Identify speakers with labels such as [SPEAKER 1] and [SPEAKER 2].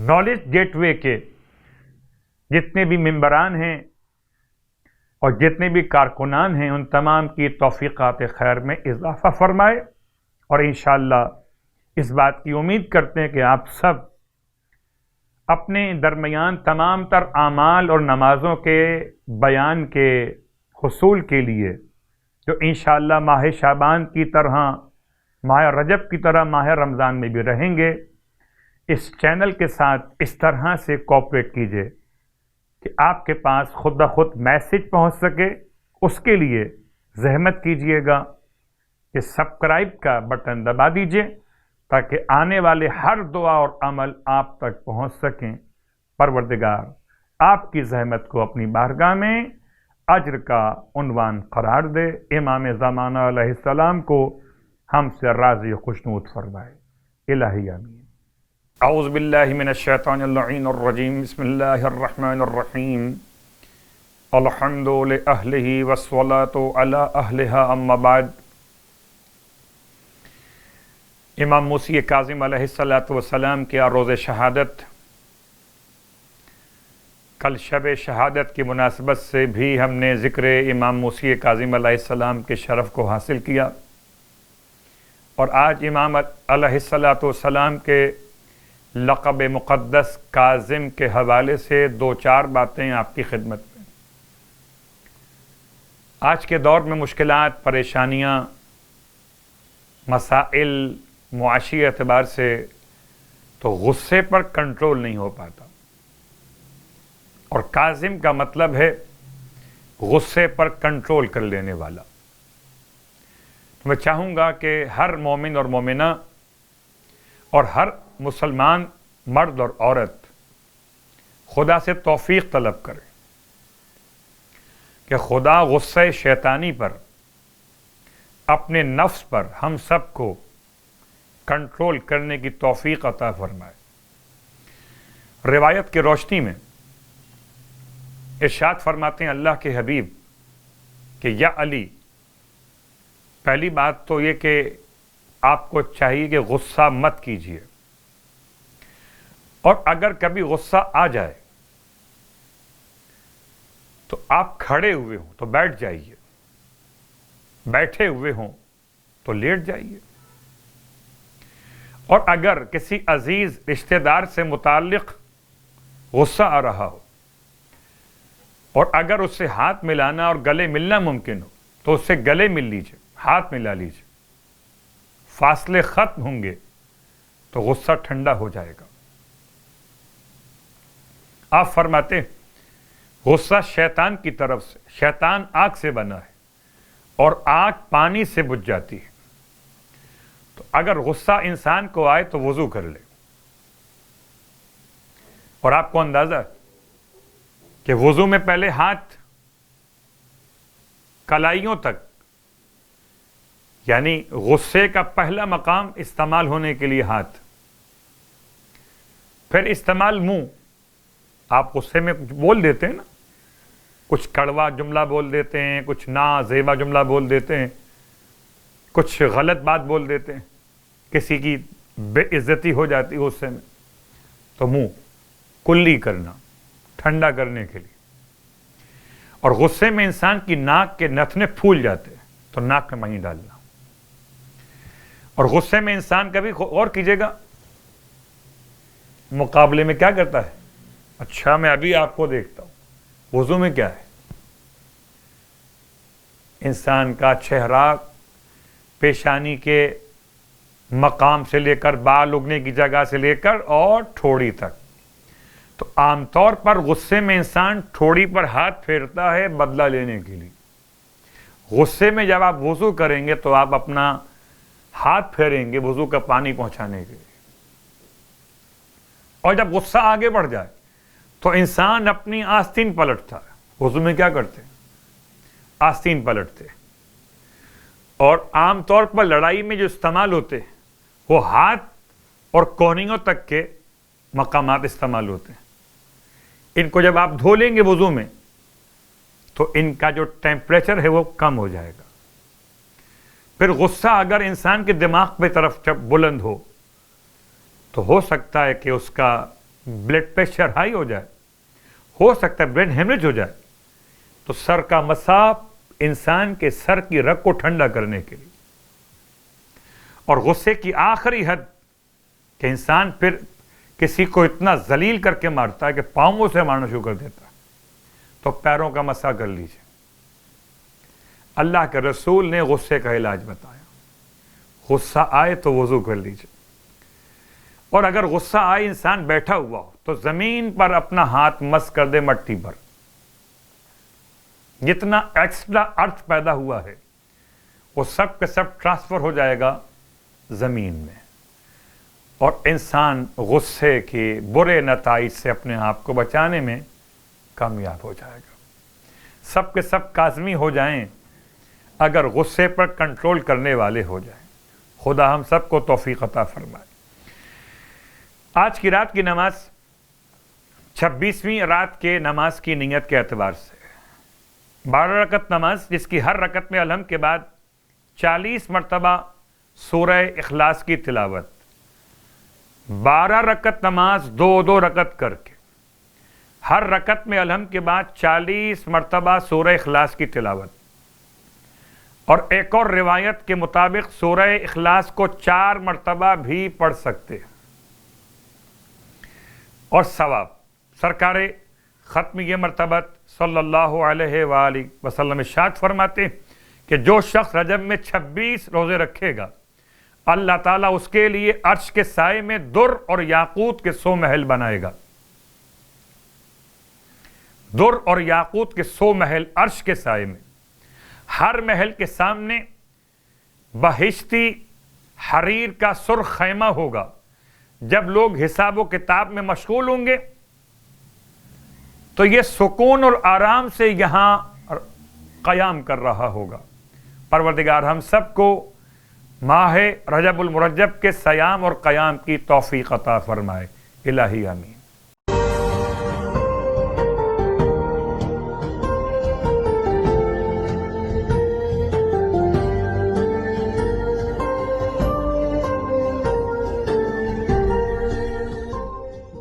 [SPEAKER 1] Knowledge get وے کے جتنے بھی ممبران ہیں اور جتنے بھی کارکنان ہیں ان تمام کی توفیقات خیر میں اضافہ فرمائے، اور انشاءاللہ اس بات کی امید کرتے ہیں کہ آپ سب اپنے درمیان تمام تر اعمال اور نمازوں کے بیان کے حصول کے لیے جو انشاءاللہ ماہ شعبان کی طرح، ماہ رجب کی طرح ماہ رمضان میں بھی رہیں گے، اس چینل کے ساتھ اس طرح سے کوآپریٹ کیجئے کہ آپ کے پاس خود بخود میسج پہنچ سکے۔ اس کے لیے زحمت کیجئے گا کہ سبسکرائب کا بٹن دبا دیجئے تاکہ آنے والے ہر دعا اور عمل آپ تک پہنچ سکیں۔ پروردگار آپ کی زحمت کو اپنی بارگاہ میں اجر کا عنوان قرار دے، امام زمانہ علیہ السلام کو ہم سے راضی و خوشنود فرمائے۔ الہی آمین۔ اعوذ باللہ من الشیطان اللعین الرجیم، بسم اللہ الرحمن الرحیم۔ الحمد لأہلہ والصلاة علی اہلہا، اما بعد۔ امام موسی کاظم علیہ السلام کے روز شہادت، کل شب شہادت کی مناسبت سے بھی ہم نے ذکر امام موسی کاظم علیہ السلام کے شرف کو حاصل کیا، اور آج امام علیہ السلام کے لقب مقدس کاظم کے حوالے سے دو چار باتیں آپ کی خدمت میں۔ آج کے دور میں مشکلات، پریشانیاں، مسائل معاشی اعتبار سے تو غصے پر کنٹرول نہیں ہو پاتا، اور کاظم کا مطلب ہے غصے پر کنٹرول کر لینے والا۔ تو میں چاہوں گا کہ ہر مومن اور مومنہ اور ہر مسلمان مرد اور عورت خدا سے توفیق طلب کرے کہ خدا غصے شیطانی پر، اپنے نفس پر ہم سب کو کنٹرول کرنے کی توفیق عطا فرمائے۔ روایت کی روشنی میں ارشاد فرماتے ہیں اللہ کے حبیب کہ یا علی، پہلی بات تو یہ کہ آپ کو چاہیے کہ غصہ مت کیجیے، اور اگر کبھی غصہ آ جائے تو آپ کھڑے ہوئے ہوں تو بیٹھ جائیے، بیٹھے ہوئے ہوں تو لیٹ جائیے، اور اگر کسی عزیز رشتہ دار سے متعلق غصہ آ رہا ہو اور اگر اس سے ہاتھ ملانا اور گلے ملنا ممکن ہو تو اس سے گلے مل لیجئے، ہاتھ ملا لیجئے، فاصلے ختم ہوں گے تو غصہ ٹھنڈا ہو جائے گا۔ آپ فرماتے ہیں غصہ شیطان کی طرف سے، شیطان آگ سے بنا ہے اور آگ پانی سے بجھ جاتی ہے، تو اگر غصہ انسان کو آئے تو وضو کر لے، اور آپ کو اندازہ ہے کہ وضو میں پہلے ہاتھ کلائیوں تک، یعنی غصے کا پہلا مقام استعمال ہونے کے لیے ہاتھ، پھر استعمال منہ۔ آپ غصے میں کچھ بول دیتے ہیں نا، کچھ کڑوا جملہ بول دیتے ہیں، کچھ نازیبا جملہ بول دیتے ہیں، کچھ غلط بات بول دیتے ہیں، کسی کی بے عزتی ہو جاتی ہے غصے میں، تو منہ کلی کرنا، ٹھنڈا کرنے کے لیے۔ اور غصے میں انسان کی ناک کے نتنے پھول جاتے ہیں تو ناک میں مہی ڈالنا۔ اور غصے میں انسان کبھی غور کیجیے گا مقابلے میں کیا کرتا ہے۔ اچھا میں ابھی آپ کو دیکھتا ہوں وضو میں کیا ہے، انسان کا چہرہ پیشانی کے مقام سے لے کر بال اگنے کی جگہ سے لے کر اور ٹھوڑی تک، تو عام طور پر غصے میں انسان ٹھوڑی پر ہاتھ پھیرتا ہے بدلہ لینے کے لیے۔ غصے میں جب آپ وضو کریں گے تو آپ اپنا ہاتھ پھیریں گے وضو کا پانی پہنچانے کے لیے، اور جب غصہ آگے بڑھ جائے تو انسان اپنی آستین پلٹتا ہے۔ وضو میں کیا کرتے ہیں؟ آستین پلٹتے ہیں، اور عام طور پر لڑائی میں جو استعمال ہوتے ہیں وہ ہاتھ اور کونیوں تک کے مقامات استعمال ہوتے ہیں۔ ان کو جب آپ دھو لیں گے وضو میں تو ان کا جو ٹیمپریچر ہے وہ کم ہو جائے گا۔ پھر غصہ اگر انسان کے دماغ پہ طرف جب بلند ہو تو ہو سکتا ہے کہ اس کا بلڈ پریشر ہائی ہو سکتا ہے برین ہیمریج ہو جائے، تو سر کا مساح انسان کے سر کی رگ کو ٹھنڈا کرنے کے لیے، اور غصے کی آخری حد کہ انسان پھر کسی کو اتنا ذلیل کر کے مارتا ہے کہ پاؤں سے مارنا شروع کر دیتا ہے، تو پیروں کا مسح کر لیجیے۔ اللہ کے رسول نے غصے کا علاج بتایا، غصہ آئے تو وضو کر لیجیے، اور اگر غصہ آئے انسان بیٹھا ہوا ہو تو زمین پر اپنا ہاتھ مس کر دے مٹی پر، جتنا ایکسٹرا ارتھ پیدا ہوا ہے وہ سب کے سب ٹرانسفر ہو جائے گا زمین میں، اور انسان غصے کے برے نتائج سے اپنے آپ کو بچانے میں کامیاب ہو جائے گا۔ سب کے سب کاظمی ہو جائیں اگر غصے پر کنٹرول کرنے والے ہو جائیں۔ خدا ہم سب کو توفیق عطا فرمائے۔ آج کی رات کی نماز 26ویں رات کے نماز کی نیت کے اعتبار سے 12 رکعت نماز، جس کی ہر رکعت میں الحمد کے بعد 40 مرتبہ سورہ اخلاص کی تلاوت، 12 رکعت نماز 2 رکعت کر کے ہر رکعت میں الحمد کے بعد 40 مرتبہ سورہ اخلاص کی تلاوت، اور ایک اور روایت کے مطابق سورہ اخلاص کو 4 مرتبہ بھی پڑھ سکتے ہیں، اور ثواب سرکار ختمیہ مرتبت صلی اللہ علیہ وآلہ وسلم ارشاد فرماتے کہ جو شخص رجب میں 26 روزے رکھے گا، اللہ تعالیٰ اس کے لیے عرش کے سائے میں در اور یاقوت کے 100 محل بنائے گا۔ در اور یاقوت کے 100 محل عرش کے سائے میں، ہر محل کے سامنے بہشتی حریر کا سرخ خیمہ ہوگا۔ جب لوگ حساب و کتاب میں مشغول ہوں گے تو یہ سکون اور آرام سے یہاں قیام کر رہا ہوگا۔ پروردگار ہم سب کو ماہ رجب المرجب کے صیام اور قیام کی توفیق عطا فرمائے، الہی آمین۔